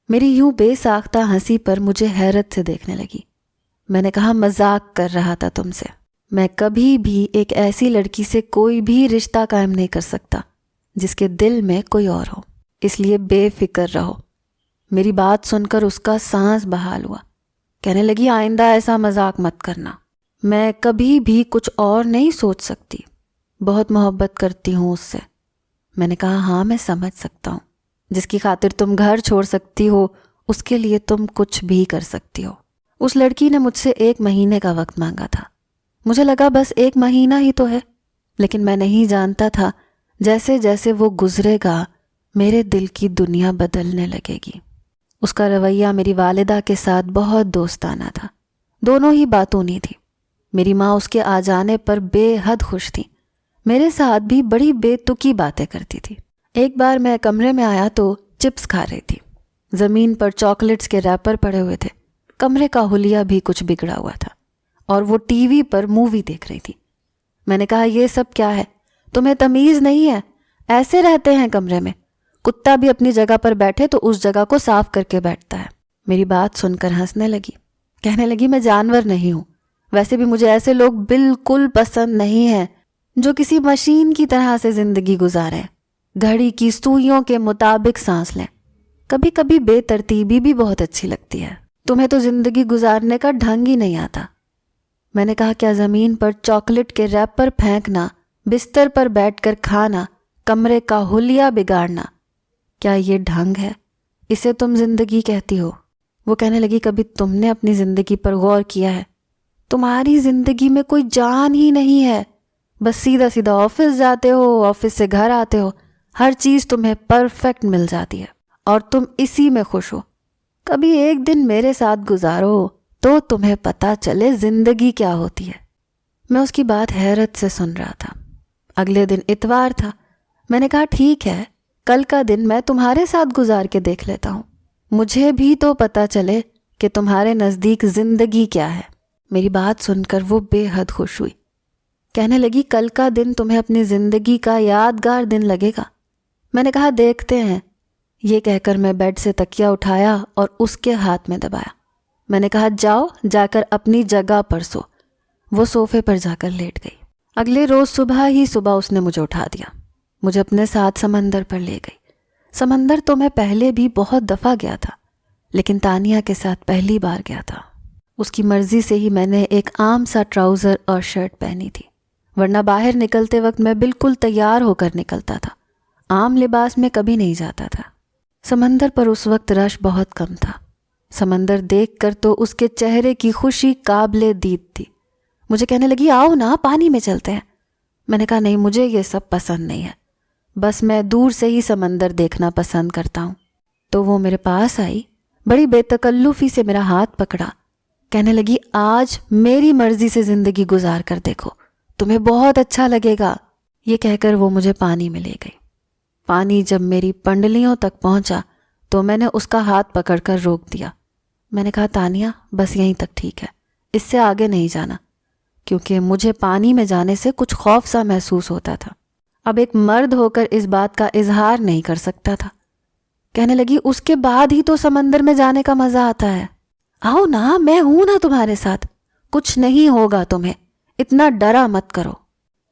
میری یوں بے ساختہ ہنسی پر مجھے حیرت سے دیکھنے لگی۔ میں نے کہا مذاق کر رہا تھا تم سے، میں کبھی بھی ایک ایسی لڑکی سے کوئی بھی رشتہ قائم نہیں کر سکتا جس کے دل میں کوئی اور ہو، اس لیے بے فکر رہو۔ میری بات سن کر اس کا سانس بحال ہوا۔ کہنے لگی آئندہ ایسا مذاق مت کرنا، میں کبھی بھی کچھ اور نہیں سوچ سکتی، بہت محبت کرتی ہوں اس سے۔ میں نے کہا ہاں میں سمجھ سکتا ہوں، جس کی خاطر تم گھر چھوڑ سکتی ہو اس کے لیے تم کچھ بھی کر سکتی ہو۔ اس لڑکی نے مجھ سے 1 مہینے کا وقت مانگا تھا۔ مجھے لگا بس 1 مہینہ ہی تو ہے، لیکن میں نہیں جانتا تھا جیسے جیسے وہ گزرے گا میرے دل کی دنیا بدلنے لگے گی۔ اس کا رویہ میری والدہ کے ساتھ بہت دوستانہ تھا، دونوں ہی باتونی تھی۔ میری ماں اس کے آ جانے پر بے حد خوش تھی، میرے ساتھ بھی بڑی بے تکی باتیں کرتی تھی۔ ایک بار میں کمرے میں آیا تو چپس کھا رہی تھی، زمین پر چاکلیٹس کے ریپر پڑے ہوئے تھے، کمرے کا حلیہ بھی کچھ بگڑا ہوا تھا، اور وہ ٹی وی پر مووی دیکھ رہی تھی۔ میں نے کہا یہ سب کیا ہے؟ تمہیں تمیز نہیں ہے؟ ایسے رہتے ہیں کمرے میں؟ کتا بھی اپنی جگہ پر بیٹھے تو اس جگہ کو صاف کر کے بیٹھتا ہے۔ میری بات سن کر ہنسنے لگی، کہنے لگی میں جانور نہیں ہوں، ویسے بھی مجھے ایسے لوگ بالکل پسند نہیں ہیں جو کسی مشین کی طرح سے زندگی گزاریں، گھڑی کی سوئیوں کے مطابق سانس لیں۔ کبھی کبھی بے ترتیبی بھی بہت اچھی لگتی ہے، تمہیں تو زندگی گزارنے کا ڈھنگ ہی نہیں آتا۔ میں نے کہا کیا زمین پر چاکلیٹ کے ریپر پھینکنا، بستر پر بیٹھ کر کھانا، کمرے کا حلیہ بگاڑنا، کیا یہ ڈھنگ ہے؟ اسے تم زندگی کہتی ہو؟ وہ کہنے لگی کبھی تم نے اپنی زندگی پر غور کیا ہے؟ تمہاری زندگی میں کوئی جان ہی نہیں ہے، بس سیدھا سیدھا آفس جاتے ہو، آفس سے گھر آتے ہو، ہر چیز تمہیں پرفیکٹ مل جاتی ہے اور تم اسی میں خوش ہو۔ کبھی ایک دن میرے ساتھ گزارو تو تمہیں پتہ چلے زندگی کیا ہوتی ہے۔ میں اس کی بات حیرت سے سن رہا تھا۔ اگلے دن اتوار تھا۔ میں نے کہا ٹھیک ہے، کل کا دن میں تمہارے ساتھ گزار کے دیکھ لیتا ہوں، مجھے بھی تو پتہ چلے کہ تمہارے نزدیک زندگی کیا ہے۔ میری بات سن کر وہ بے حد خوش ہوئی، کہنے لگی کل کا دن تمہیں اپنی زندگی کا یادگار دن لگے گا۔ میں نے کہا دیکھتے ہیں۔ یہ کہہ کر میں بیڈ سے تکیہ اٹھایا اور اس کے ہاتھ میں دبایا۔ میں نے کہا جاؤ، جا کر اپنی جگہ پر سو۔ وہ صوفے پر جا کر لیٹ گئی۔ اگلے روز صبح ہی صبح اس نے مجھے اٹھا دیا، مجھے اپنے ساتھ سمندر پر لے گئی۔ سمندر تو میں پہلے بھی بہت دفعہ گیا تھا، لیکن تانیہ کے ساتھ پہلی بار گیا تھا۔ اس کی مرضی سے ہی میں نے ایک عام سا ٹراؤزر اور شرٹ پہنی تھی، ورنہ باہر نکلتے وقت میں بالکل تیار ہو کر نکلتا تھا، عام لباس میں کبھی نہیں جاتا تھا۔ سمندر پر اس وقت رش بہت کم تھا۔ سمندر دیکھ کر تو اس کے چہرے کی خوشی قابل دید تھی۔ مجھے کہنے لگی آؤ نا پانی میں چلتے ہیں۔ میں نے کہا نہیں، مجھے یہ سب پسند نہیں ہے، بس میں دور سے ہی سمندر دیکھنا پسند کرتا ہوں۔ تو وہ میرے پاس آئی، بڑی بے تکلفی سے میرا ہاتھ پکڑا، کہنے لگی آج میری مرضی سے زندگی گزار کر دیکھو، تمہیں بہت اچھا لگے گا۔ یہ کہہ کر وہ مجھے پانی میں لے گئی۔ پانی جب میری پنڈلیوں تک پہنچا تو میں نے اس کا ہاتھ پکڑ کر روک دیا۔ میں نے کہا تانیہ بس یہیں تک ٹھیک ہے، اس سے آگے نہیں جانا، کیونکہ مجھے پانی میں جانے سے کچھ خوف سا محسوس ہوتا تھا۔ اب ایک مرد ہو کر اس بات کا اظہار نہیں کر سکتا تھا۔ کہنے لگی اس کے بعد ہی تو سمندر میں جانے کا مزہ آتا ہے، آؤ نا، میں ہوں نا تمہارے ساتھ، کچھ نہیں ہوگا تمہیں، اتنا ڈرا مت کرو۔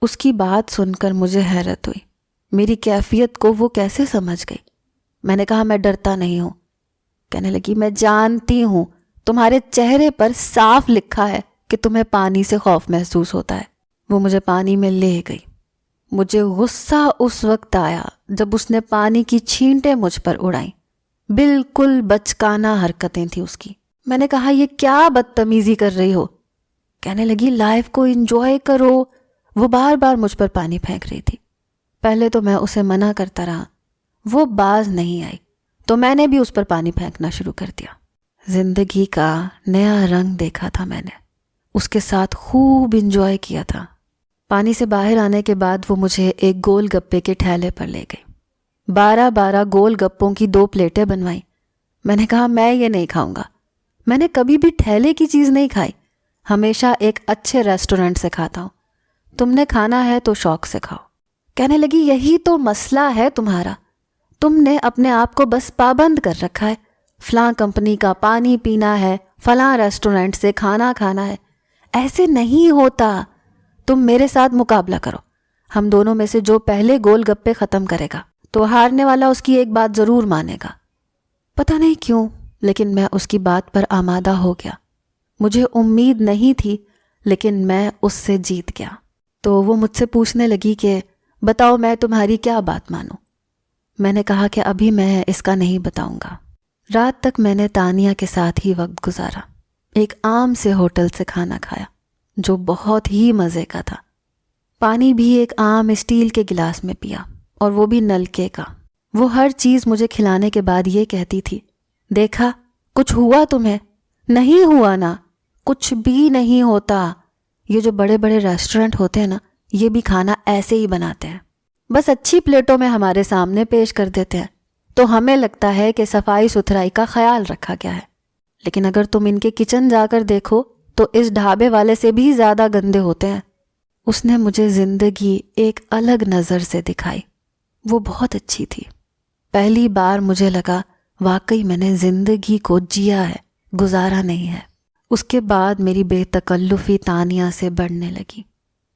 اس کی بات سن کر مجھے حیرت ہوئی، میری کیفیت کو وہ کیسے سمجھ گئی۔ میں نے کہا میں ڈرتا نہیں ہوں۔ کہنے لگی میں جانتی ہوں، تمہارے چہرے پر صاف لکھا ہے کہ تمہیں پانی سے خوف محسوس ہوتا ہے۔ وہ مجھے پانی میں لے گئی۔ مجھے غصہ اس وقت آیا جب اس نے پانی کی چھینٹیں مجھ پر اڑائیں، بالکل بچکانہ حرکتیں تھیں اس کی۔ میں نے کہا یہ کیا بدتمیزی کر رہی ہو؟ کہنے لگی لائف کو انجوائے کرو۔ وہ بار بار مجھ پر پانی پھینک رہی تھی۔ پہلے تو میں اسے منع کرتا رہا، وہ باز نہیں آئی تو میں نے بھی اس پر پانی پھینکنا شروع کر دیا۔ زندگی کا نیا رنگ دیکھا تھا میں نے، اس کے ساتھ خوب انجوائے کیا تھا۔ پانی سے باہر آنے کے بعد وہ مجھے ایک گول گپے کے ٹھیلے پر لے گئی۔ 12 گول گپوں کی 2 پلیٹیں بنوائیں۔ میں نے کہا میں یہ نہیں کھاؤں گا، میں نے کبھی بھی ٹھیلے کی چیز نہیں کھائی، ہمیشہ ایک اچھے ریسٹورنٹ سے کھاتا ہوں، تم نے کھانا ہے تو شوق سے کھاؤ۔ کہنے لگی یہی تو مسئلہ ہے تمہارا، تم نے اپنے آپ کو بس پابند کر رکھا ہے، فلاں کمپنی کا پانی پینا ہے، فلاں ریسٹورنٹ سے کھانا کھانا ہے۔ ایسے نہیں ہوتا، تم میرے ساتھ مقابلہ کرو، ہم دونوں میں سے جو پہلے گول گپے ختم کرے گا تو ہارنے والا اس کی ایک بات ضرور مانے گا۔ پتہ نہیں کیوں لیکن میں اس کی بات پر آمادہ ہو گیا۔ مجھے امید نہیں تھی لیکن میں اس سے جیت گیا۔ تو وہ مجھ سے پوچھنے لگی کہ بتاؤ میں تمہاری کیا بات مانوں؟ میں نے کہا کہ ابھی میں اس کا نہیں بتاؤں گا۔ رات تک میں نے تانیہ کے ساتھ ہی وقت گزارا۔ ایک عام سے ہوٹل سے کھانا کھایا جو بہت ہی مزے کا تھا۔ پانی بھی ایک عام اسٹیل کے گلاس میں پیا، اور وہ بھی نلکے کا۔ وہ ہر چیز مجھے کھلانے کے بعد یہ کہتی تھی، دیکھا کچھ ہوا تمہیں؟ نہیں ہوا نا، کچھ بھی نہیں ہوتا۔ یہ جو بڑے بڑے ریسٹورنٹ ہوتے ہیں نا، یہ بھی کھانا ایسے ہی بناتے ہیں، بس اچھی پلیٹوں میں ہمارے سامنے پیش کر دیتے ہیں تو ہمیں لگتا ہے کہ صفائی ستھرائی کا خیال رکھا گیا ہے، لیکن اگر تم ان کے کچن جا کر دیکھو تو اس ڈھابے والے سے بھی زیادہ گندے ہوتے ہیں۔ اس نے مجھے زندگی ایک الگ نظر سے دکھائی۔ وہ بہت اچھی تھی۔ پہلی بار مجھے لگا واقعی میں نے زندگی کو جیا ہے، گزارا نہیں ہے۔ اس کے بعد میری بے تکلفی تانیہ سے بڑھنے لگی،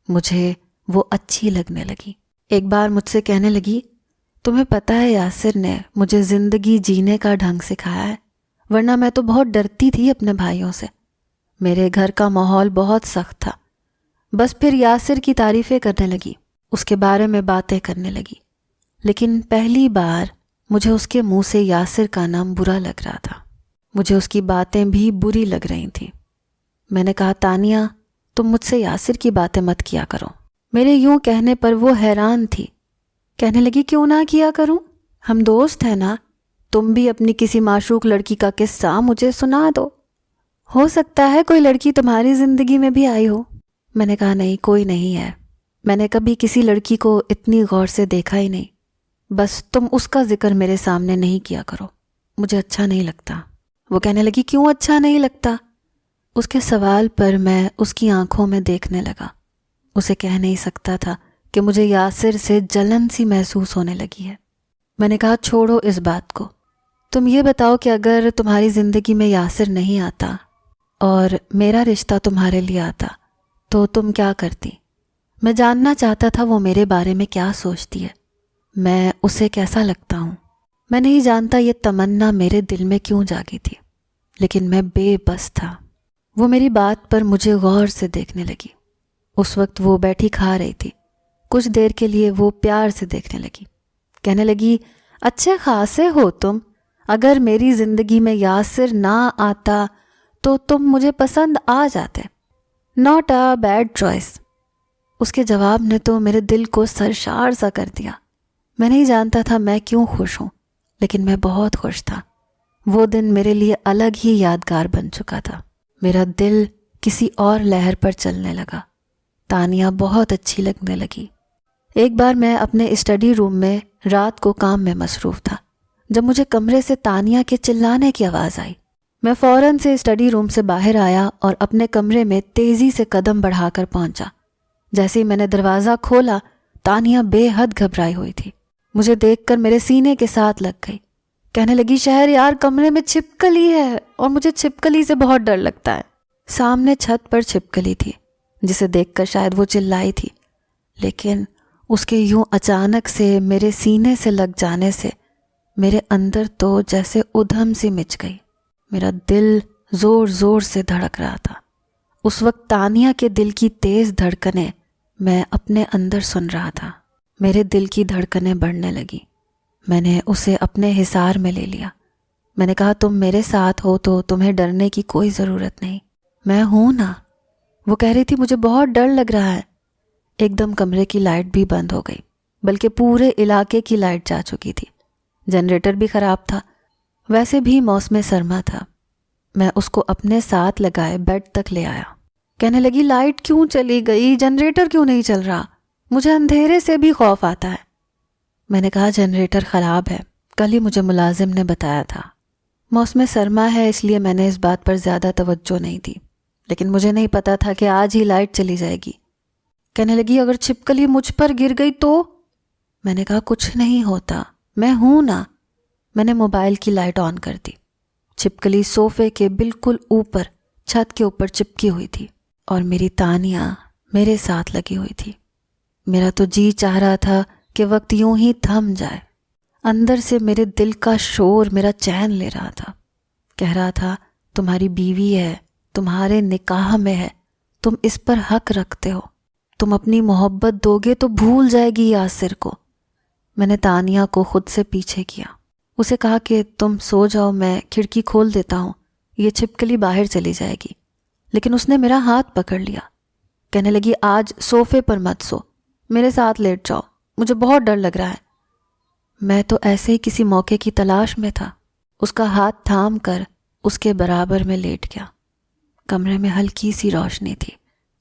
مجھے وہ اچھی لگنے لگی۔ ایک بار مجھ سے کہنے لگی، تمہیں پتہ ہے یاسر نے مجھے زندگی جینے کا ڈھنگ سکھایا ہے، ورنہ میں تو بہت ڈرتی تھی اپنے بھائیوں سے۔ میرے گھر کا ماحول بہت سخت تھا۔ بس پھر یاسر کی تعریفیں کرنے لگی، اس کے بارے میں باتیں کرنے لگی، لیکن پہلی بار مجھے اس کے منہ سے یاسر کا نام برا لگ رہا تھا۔ مجھے اس کی باتیں بھی بری لگ رہی تھیں۔ میں نے کہا، تانیہ تم مجھ سے یاسر کی باتیں مت کیا کرو۔ میرے یوں کہنے پر وہ حیران تھی۔ کہنے لگی، کیوں نہ کیا کروں؟ ہم دوست ہیں نا، تم بھی اپنی کسی معشوق لڑکی کا قصہ مجھے سنا دو، ہو سکتا ہے کوئی لڑکی تمہاری زندگی میں بھی آئی ہو۔ میں نے کہا، نہیں کوئی نہیں ہے، میں نے کبھی کسی لڑکی کو اتنی غور سے دیکھا ہی نہیں، بس تم اس کا ذکر میرے سامنے نہیں کیا کرو، مجھے اچھا نہیں لگتا۔ وہ کہنے لگی، کیوں اچھا نہیں لگتا؟ اس کے سوال پر میں اس کی آنکھوں میں دیکھنے لگا۔ اسے کہہ نہیں سکتا تھا کہ مجھے یاسر سے جلن سی محسوس ہونے لگی ہے۔ میں نے کہا، چھوڑو اس بات کو، تم یہ بتاؤ کہ اگر تمہاری زندگی میں یاسر نہیں آتا اور میرا رشتہ تمہارے لیے آتا تو تم کیا کرتی؟ میں جاننا چاہتا تھا وہ میرے بارے میں کیا سوچتی ہے، میں اسے کیسا لگتا ہوں۔ میں نہیں جانتا یہ تمنا میرے دل میں کیوں جاگی تھی، لیکن میں بے بس تھا۔ وہ میری بات پر مجھے غور سے دیکھنے لگی۔ اس وقت وہ بیٹھی کھا رہی تھی۔ کچھ دیر کے لیے وہ پیار سے دیکھنے لگی، کہنے لگی، اچھے خاصے ہو تم، اگر میری زندگی میں یاسر نہ آتا تو تم مجھے پسند آ جاتے، ناٹ اے بیڈ چوائس۔ اس کے جواب نے تو میرے دل کو سرشار سا کر دیا۔ میں نہیں جانتا تھا میں کیوں خوش ہوں، لیکن میں بہت خوش تھا۔ وہ دن میرے لیے الگ ہی یادگار بن چکا تھا۔ میرا دل کسی اور لہر پر چلنے لگا۔ تانیہ بہت اچھی لگنے لگی۔ ایک بار میں اپنے اسٹڈی روم میں رات کو کام میں مصروف تھا جب مجھے کمرے سے تانیہ کے چلانے کی آواز آئی۔ میں فوراً سے اسٹڈی روم سے باہر آیا اور اپنے کمرے میں تیزی سے قدم بڑھا کر پہنچا۔ جیسے ہی میں نے دروازہ کھولا، تانیہ بے حد گھبرائی ہوئی تھی۔ مجھے دیکھ کر میرے سینے کے ساتھ لگ گئی۔ کہنے لگی، شہر یار، کمرے میں چھپکلی ہے اور مجھے چھپکلی سے بہت ڈر لگتا ہے۔ سامنے چھت پر چھپکلی تھی جسے دیکھ کر شاید وہ چلائی تھی، لیکن اس کے یوں اچانک سے میرے سینے سے لگ جانے سے میرے اندر تو جیسے ادھم سی مچ گئی۔ میرا دل زور زور سے دھڑک رہا تھا۔ اس وقت تانیہ کے دل کی تیز دھڑکنیں میں اپنے اندر سن رہا تھا۔ میرے دل کی دھڑکنیں بڑھنے لگی۔ میں نے اسے اپنے حصار میں لے لیا۔ میں نے کہا، تم میرے ساتھ ہو تو تمہیں ڈرنے کی کوئی ضرورت نہیں، میں ہوں نا۔ وہ کہہ رہی تھی، مجھے بہت ڈر لگ رہا ہے۔ ایک دم کمرے کی لائٹ بھی بند ہو گئی، بلکہ پورے علاقے کی لائٹ جا چکی تھی۔ جنریٹر بھی خراب تھا، ویسے بھی موسم سرما تھا۔ میں اس کو اپنے ساتھ لگائے بیڈ تک لے آیا۔ کہنے لگی، لائٹ کیوں چلی گئی؟ جنریٹر کیوں نہیں چل رہا؟ مجھے اندھیرے سے بھی خوف آتا ہے۔ میں نے کہا، جنریٹر خراب ہے، کل ہی مجھے ملازم نے بتایا تھا۔ موسم سرما ہے اس لیے میں نے اس بات پر زیادہ توجہ نہیں دی، لیکن مجھے نہیں پتا تھا کہ آج ہی لائٹ چلی جائے گی۔ کہنے لگی، اگر چھپکلی مجھ پر گر گئی تو؟ میں نے کہا، کچھ نہیں ہوتا، میں ہوں نا۔ میں نے موبائل کی لائٹ آن کر دی۔ چھپکلی صوفے کے بالکل اوپر چھت کے اوپر چپکی ہوئی تھی اور میری تانیہ میرے ساتھ لگی ہوئی تھی۔ میرا تو جی چاہ رہا تھا کہ وقت یوں ہی تھم جائے۔ اندر سے میرے دل کا شور میرا چین لے رہا تھا، کہہ رہا تھا تمہاری بیوی ہے، تمہارے نکاح میں ہے، تم اس پر حق رکھتے ہو، تم اپنی محبت دو گے تو بھول جائے گی یاسر کو۔ میں نے تانیہ کو خود سے پیچھے کیا، اسے کہا کہ تم سو جاؤ، میں کھڑکی کھول دیتا ہوں، یہ چھپکلی باہر چلی جائے گی۔ لیکن اس نے میرا ہاتھ پکڑ لیا، کہنے لگی آج صوفے پر مت سو، میرے ساتھ لیٹ جاؤ، مجھے بہت ڈر لگ رہا ہے۔ میں تو ایسے ہی کسی موقع کی تلاش میں تھا، اس کا ہاتھ تھام کر اس کے برابر میں لیٹ گیا۔ کمرے میں ہلکی سی روشنی تھی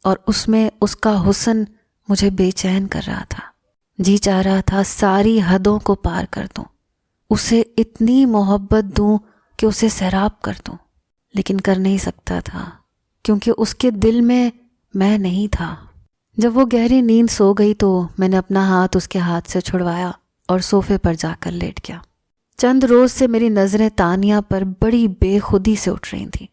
اور اس میں اس کا حسن مجھے بے چین کر رہا تھا۔ جی چاہ رہا تھا ساری حدوں کو پار کر دوں، اسے اتنی محبت دوں کہ اسے سیراب کر دوں، لیکن کر نہیں سکتا تھا کیونکہ اس کے دل میں میں نہیں تھا۔ جب وہ گہری نیند سو گئی تو میں نے اپنا ہاتھ اس کے ہاتھ سے چھڑوایا اور صوفے پر جا کر لیٹ گیا۔ چند روز سے میری نظریں تانیہ پر بڑی بے خودی سے اٹھ رہی تھیں۔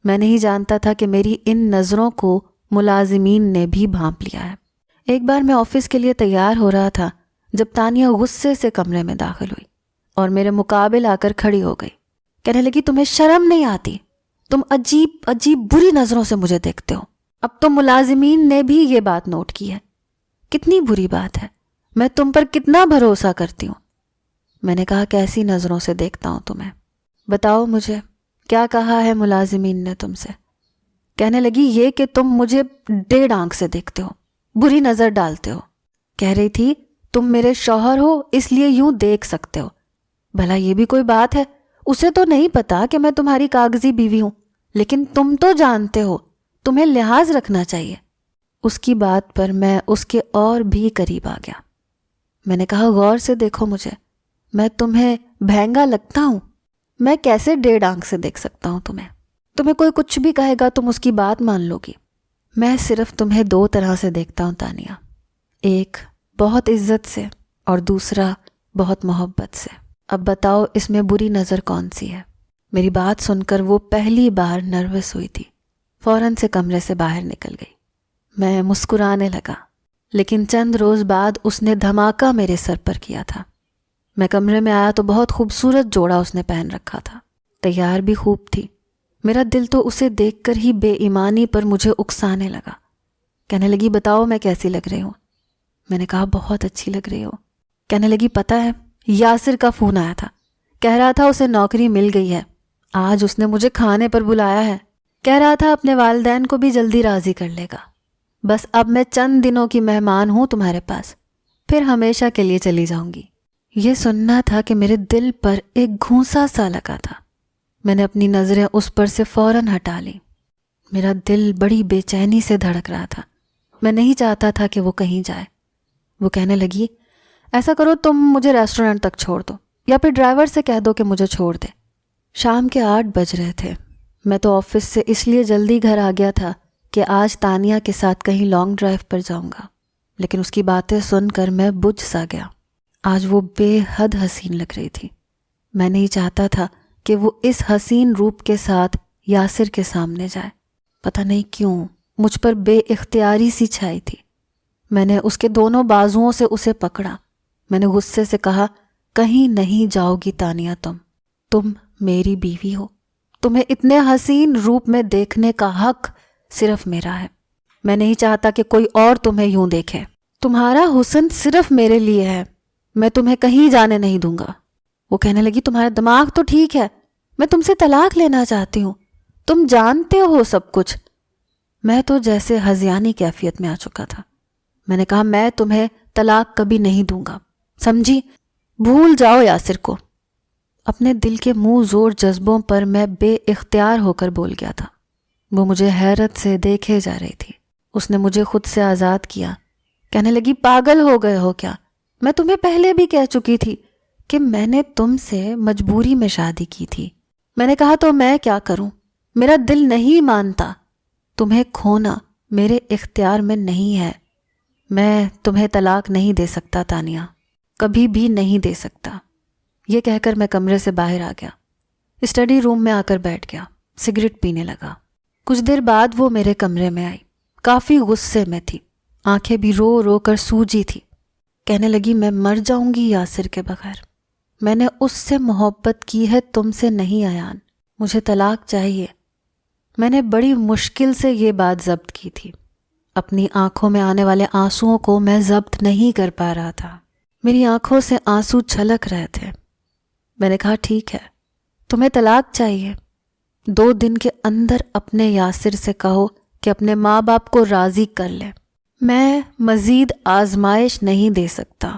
میں نہیں جانتا تھا کہ میری ان نظروں کو ملازمین نے بھی بھانپ لیا ہے۔ ایک بار میں آفس کے لیے تیار ہو رہا تھا جب تانیہ غصے سے کمرے میں داخل ہوئی اور میرے مقابل آ کر کھڑی ہو گئی، کہنے لگی تمہیں شرم نہیں آتی؟ تم عجیب عجیب بری نظروں سے مجھے دیکھتے ہو۔ اب تو ملازمین نے بھی یہ بات نوٹ کی ہے۔ کتنی بری بات ہے، میں تم پر کتنا بھروسہ کرتی ہوں۔ میں نے کہا کیسی نظروں سے دیکھتا ہوں تمہیں؟ بتاؤ مجھے، کیا کہا ہے ملازمین نے تم سے؟ کہنے لگی یہ کہ تم مجھے 1.5 آنکھ سے دیکھتے ہو، بری نظر ڈالتے ہو۔ کہہ رہی تھی تم میرے شوہر ہو اس لیے یوں دیکھ سکتے ہو۔ بھلا یہ بھی کوئی بات ہے؟ اسے تو نہیں پتا کہ میں تمہاری کاغذی بیوی ہوں، لیکن تم تو جانتے ہو، تمہیں لحاظ رکھنا چاہیے۔ اس کی بات پر میں اس کے اور بھی قریب آ گیا۔ میں نے کہا غور سے دیکھو مجھے، میں تمہیں بھینگا لگتا ہوں؟ میں کیسے 1.5 آنکھ سے دیکھ سکتا ہوں تمہیں کوئی کچھ بھی کہے گا تم اس کی بات مان لو گی۔ میں صرف تمہیں 2 طرح سے دیکھتا ہوں تانیہ، ایک بہت عزت سے اور دوسرا بہت محبت سے۔ اب بتاؤ اس میں بری نظر کون سی ہے؟ میری بات سن کر وہ پہلی بار نروس ہوئی تھی، فوراً سے کمرے سے باہر نکل گئی۔ میں مسکرانے لگا، لیکن چند روز بعد اس نے دھماکہ میرے سر پر کیا تھا۔ میں کمرے میں آیا تو بہت خوبصورت جوڑا اس نے پہن رکھا تھا، تیار بھی خوب تھی۔ میرا دل تو اسے دیکھ کر ہی بے ایمانی پر مجھے اکسانے لگا۔ کہنے لگی بتاؤ میں کیسی لگ رہی ہوں؟ میں نے کہا بہت اچھی لگ رہی ہو۔ کہنے لگی پتہ ہے یاسر کا فون آیا تھا، کہہ رہا تھا اسے نوکری مل گئی ہے، آج اس نے مجھے کھانے پر بلایا ہے، کہہ رہا تھا اپنے والدین کو بھی جلدی راضی کر لے گا۔ بس اب میں چند دنوں کی مہمان ہوں تمہارے پاس، پھر ہمیشہ کے لیے چلی جاؤں گی۔ یہ سننا تھا کہ میرے دل پر ایک گھونسا سا لگا تھا۔ میں نے اپنی نظریں اس پر سے فوراً ہٹا لیں۔ میرا دل بڑی بے چینی سے دھڑک رہا تھا، میں نہیں چاہتا تھا کہ وہ کہیں جائے۔ وہ کہنے لگی ایسا کرو تم مجھے ریسٹورنٹ تک چھوڑ دو، یا پھر ڈرائیور سے کہہ دو کہ مجھے چھوڑ دے۔ شام کے 8 بج رہے تھے۔ میں تو آفس سے اس لیے جلدی گھر آ گیا تھا کہ آج تانیہ کے ساتھ کہیں لانگ ڈرائیو پر جاؤں گا، لیکن اس کی باتیں سن کر میں بجھ سا گیا۔ آج وہ بے حد حسین لگ رہی تھی۔ میں نہیں چاہتا تھا کہ وہ اس حسین روپ کے ساتھ یاسر کے سامنے جائے۔ پتہ نہیں کیوں مجھ پر بے اختیاری سی چھائی تھی۔ میں نے اس کے دونوں بازوؤں سے اسے پکڑا۔ میں نے غصے سے کہا کہیں نہیں جاؤ گی تانیہ، تم میری بیوی ہو، تمہیں اتنے حسین روپ میں دیکھنے کا حق صرف میرا ہے۔ میں نہیں چاہتا کہ کوئی اور تمہیں یوں دیکھے۔ تمہارا حسن صرف میرے لیے ہے، میں تمہیں کہیں جانے نہیں دوں گا۔ وہ کہنے لگی تمہارا دماغ تو ٹھیک ہے، میں تم سے طلاق لینا چاہتی ہوں، تم جانتے ہو سب کچھ۔ میں تو جیسے ہذیانی کیفیت میں آ چکا تھا۔ میں نے کہا میں تمہیں طلاق کبھی نہیں دوں گا، سمجھی؟ بھول جاؤ یاسر کو۔ اپنے دل کے منہ زور جذبوں پر میں بے اختیار ہو کر بول گیا تھا۔ وہ مجھے حیرت سے دیکھے جا رہی تھی۔ اس نے مجھے خود سے آزاد کیا۔ کہنے لگی پاگل ہو گئے ہو کیا؟ میں تمہیں پہلے بھی کہہ چکی تھی کہ میں نے تم سے مجبوری میں شادی کی تھی۔ میں نے کہا تو میں کیا کروں، میرا دل نہیں مانتا۔ تمہیں کھونا میرے اختیار میں نہیں ہے۔ میں تمہیں طلاق نہیں دے سکتا تانیہ، کبھی بھی نہیں دے سکتا۔ یہ کہہ کر میں کمرے سے باہر آ گیا، اسٹڈی روم میں آ کر بیٹھ گیا، سگریٹ پینے لگا۔ کچھ دیر بعد وہ میرے کمرے میں آئی، کافی غصے میں تھی، آنکھیں بھی رو رو کر سوجی تھی۔ کہنے لگی میں مر جاؤں گی یاسر کے بغیر، میں نے اس سے محبت کی ہے، تم سے نہیں ایان، مجھے طلاق چاہیے۔ میں نے بڑی مشکل سے یہ بات ضبط کی تھی، اپنی آنکھوں میں آنے والے آنسوؤں کو میں ضبط نہیں کر پا رہا تھا، میری آنکھوں سے آنسو چھلک رہے تھے۔ میں نے کہا ٹھیک ہے، تمہیں طلاق چاہیے، 2 دن کے اندر اپنے یاسر سے کہو کہ اپنے ماں باپ کو راضی کر لے، میں مزید آزمائش نہیں دے سکتا،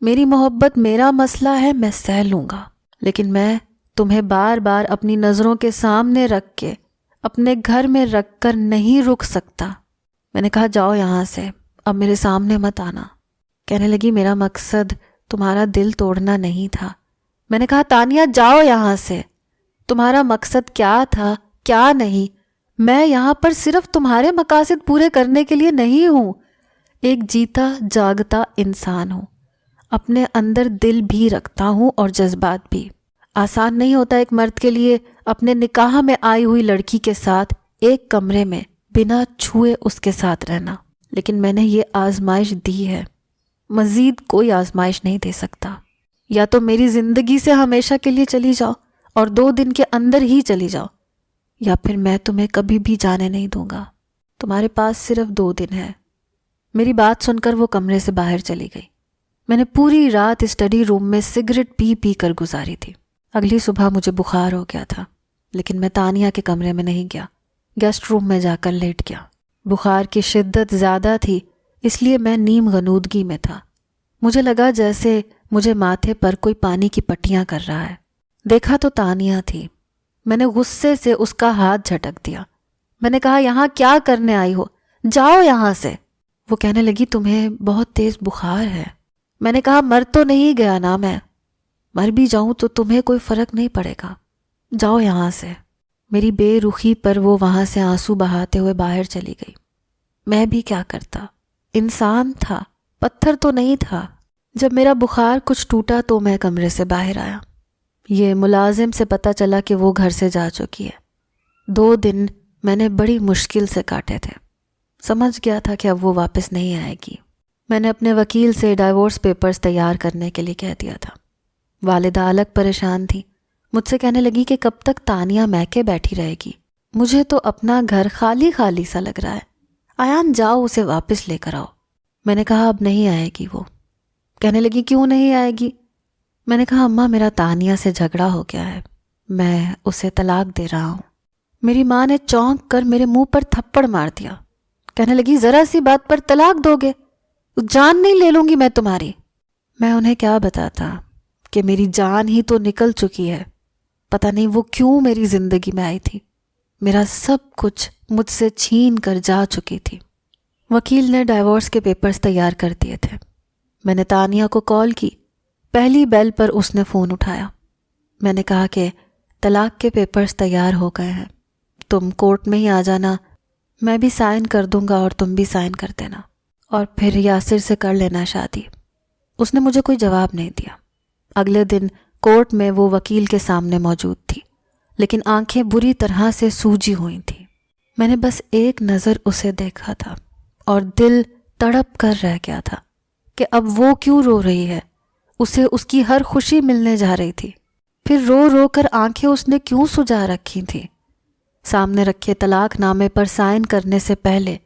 میری محبت میرا مسئلہ ہے، میں سہ لوں گا، لیکن میں تمہیں بار بار اپنی نظروں کے سامنے رکھ کے اپنے گھر میں رکھ کر نہیں رک سکتا۔ میں نے کہا جاؤ یہاں سے، اب میرے سامنے مت آنا۔ کہنے لگی میرا مقصد تمہارا دل توڑنا نہیں تھا۔ میں نے کہا تانیہ جاؤ یہاں سے، تمہارا مقصد کیا تھا کیا نہیں، میں یہاں پر صرف تمہارے مقاصد پورے کرنے کے لیے نہیں ہوں، ایک جیتا جاگتا انسان ہوں، اپنے اندر دل بھی رکھتا ہوں اور جذبات بھی۔ آسان نہیں ہوتا ایک مرد کے لیے اپنے نکاح میں آئی ہوئی لڑکی کے ساتھ ایک کمرے میں بنا چھوئے اس کے ساتھ رہنا، لیکن میں نے یہ آزمائش دی ہے، مزید کوئی آزمائش نہیں دے سکتا۔ یا تو میری زندگی سے ہمیشہ کے لیے چلی جاؤ اور 2 دن کے اندر ہی چلی جاؤ، یا پھر میں تمہیں کبھی بھی جانے نہیں دوں گا، تمہارے پاس صرف 2 دن ہے۔ میری بات سن کر وہ کمرے سے باہر چلی گئی۔ میں نے پوری رات اسٹڈی روم میں سگریٹ پی پی کر گزاری تھی۔ اگلی صبح مجھے بخار ہو گیا تھا، لیکن میں تانیہ کے کمرے میں نہیں گیا، گیسٹ روم میں جا کر لیٹ گیا۔ بخار کی شدت زیادہ تھی، اس لیے میں نیم غنودگی میں تھا۔ مجھے لگا جیسے مجھے ماتھے پر کوئی پانی کی پٹیاں کر رہا ہے۔ دیکھا تو تانیہ تھی۔ میں نے غصے سے اس کا ہاتھ جھٹک دیا۔ میں نے کہا یہاں کیا کرنے آئی ہو، جاؤ یہاں سے۔ وہ کہنے لگی تمہیں بہت تیز بخار ہے۔ میں نے کہا مر تو نہیں گیا نا، میں مر بھی جاؤں تو تمہیں کوئی فرق نہیں پڑے گا، جاؤ یہاں سے۔ میری بے رخی پر وہ وہاں سے آنسو بہاتے ہوئے باہر چلی گئی۔ میں بھی کیا کرتا، انسان تھا، پتھر تو نہیں تھا۔ جب میرا بخار کچھ ٹوٹا تو میں کمرے سے باہر آیا۔ یہ ملازم سے پتہ چلا کہ وہ گھر سے جا چکی ہے۔ 2 دن میں نے بڑی مشکل سے کاٹے تھے، سمجھ گیا تھا کہ اب وہ واپس نہیں آئے گی۔ میں نے اپنے وکیل سے ڈائیورس پیپرز تیار کرنے کے لیے کہہ دیا تھا۔ والدہ الگ پریشان تھی، مجھ سے کہنے لگی کہ کب تک تانیہ میکے بیٹھی رہے گی، مجھے تو اپنا گھر خالی خالی سا لگ رہا ہے، ایان جاؤ اسے واپس لے کر آؤ۔ میں نے کہا اب نہیں آئے گی وہ۔ کہنے لگی کیوں نہیں آئے گی؟ میں نے کہا اماں میرا تانیہ سے جھگڑا ہو گیا ہے، میں اسے طلاق دے رہا ہوں۔ میری ماں نے چونک کر میرے منہ پر تھپڑ مار دیا۔ کہنے لگی ذرا سی بات پر طلاق دو گے؟ جان نہیں لے لوں گی میں تمہاری۔ میں انہیں کیا بتاتا کہ میری جان ہی تو نکل چکی ہے، پتہ نہیں وہ کیوں میری زندگی میں آئی تھی، میرا سب کچھ مجھ سے چھین کر جا چکی تھی۔ وکیل نے ڈائیورس کے پیپرز تیار کر دیے تھے۔ میں نے تانیہ کو کال کی، پہلی بیل پر اس نے فون اٹھایا۔ میں نے کہا کہ طلاق کے پیپرز تیار ہو گئے ہیں، تم کورٹ میں ہی آ جانا، میں بھی سائن کر دوں گا اور تم بھی سائن کر دینا، اور پھر یاسر سے کر لینا شادی۔ اس نے مجھے کوئی جواب نہیں دیا۔ اگلے دن کورٹ میں وہ وکیل کے سامنے موجود تھی، لیکن آنکھیں بری طرح سے سوجی ہوئی تھیں۔ میں نے بس ایک نظر اسے دیکھا تھا اور دل تڑپ کر رہ گیا تھا کہ اب وہ کیوں رو رہی ہے، اسے اس کی ہر خوشی ملنے جا رہی تھی، پھر رو رو کر آنکھیں اس نے کیوں سجا رکھی تھیں۔ سامنے رکھے طلاق نامے پر سائن کرنے سے پہلے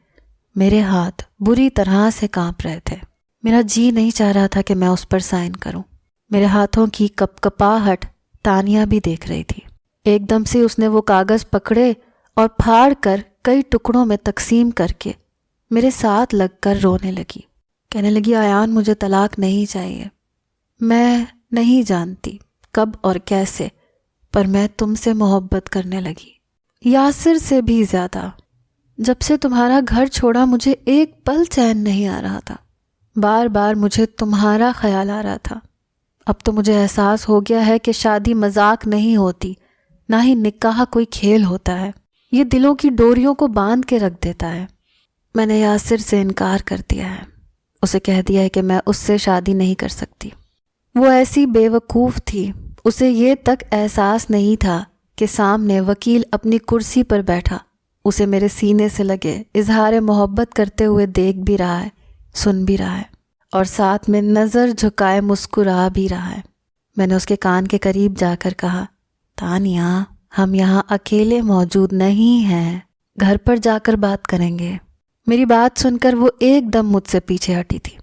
میرے ہاتھ بری طرح سے کانپ رہے تھے۔ میرا جی نہیں چاہ رہا تھا کہ میں اس پر سائن کروں۔ میرے ہاتھوں کی کپ کپاہٹ تانیہ بھی دیکھ رہی تھی۔ ایک دم سے اس نے وہ کاغذ پکڑے اور پھاڑ کر کئی ٹکڑوں میں تقسیم کر کے میرے ساتھ لگ کر رونے لگی۔ کہنے لگی ایان مجھے طلاق نہیں چاہیے، میں نہیں جانتی کب اور کیسے، پر میں تم سے محبت کرنے لگی، یاسر سے بھی زیادہ۔ جب سے تمہارا گھر چھوڑا مجھے ایک پل چین نہیں آ رہا تھا، بار بار مجھے تمہارا خیال آ رہا تھا۔ اب تو مجھے احساس ہو گیا ہے کہ شادی مذاق نہیں ہوتی، نہ ہی نکاح کوئی کھیل ہوتا ہے، یہ دلوں کی ڈوریوں کو باندھ کے رکھ دیتا ہے۔ میں نے یاسر سے انکار کر دیا ہے، اسے کہہ دیا ہے کہ میں اس سے شادی نہیں کر سکتی۔ وہ ایسی بیوقوف تھی، اسے یہ تک احساس نہیں تھا کہ سامنے وکیل اپنی کرسی پر بیٹھا اسے میرے سینے سے لگے اظہار محبت کرتے ہوئے دیکھ بھی رہا ہے، سن بھی رہا ہے، اور ساتھ میں نظر جھکائے مسکرا بھی رہا ہے۔ میں نے اس کے کان کے قریب جا کر کہا، تانیہ، ہم یہاں اکیلے موجود نہیں ہیں، گھر پر جا کر بات کریں گے۔ میری بات سن کر وہ ایک دم مجھ سے پیچھے ہٹی تھی،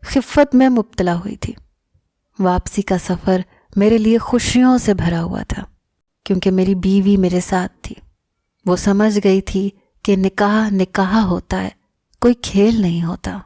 خفت میں مبتلا ہوئی تھی۔ واپسی کا سفر میرے لیے خوشیوں سے بھرا ہوا تھا، کیونکہ میری بیوی میرے ساتھ تھی۔ وہ سمجھ گئی تھی کہ نکاح نکاح ہوتا ہے، کوئی کھیل نہیں ہوتا۔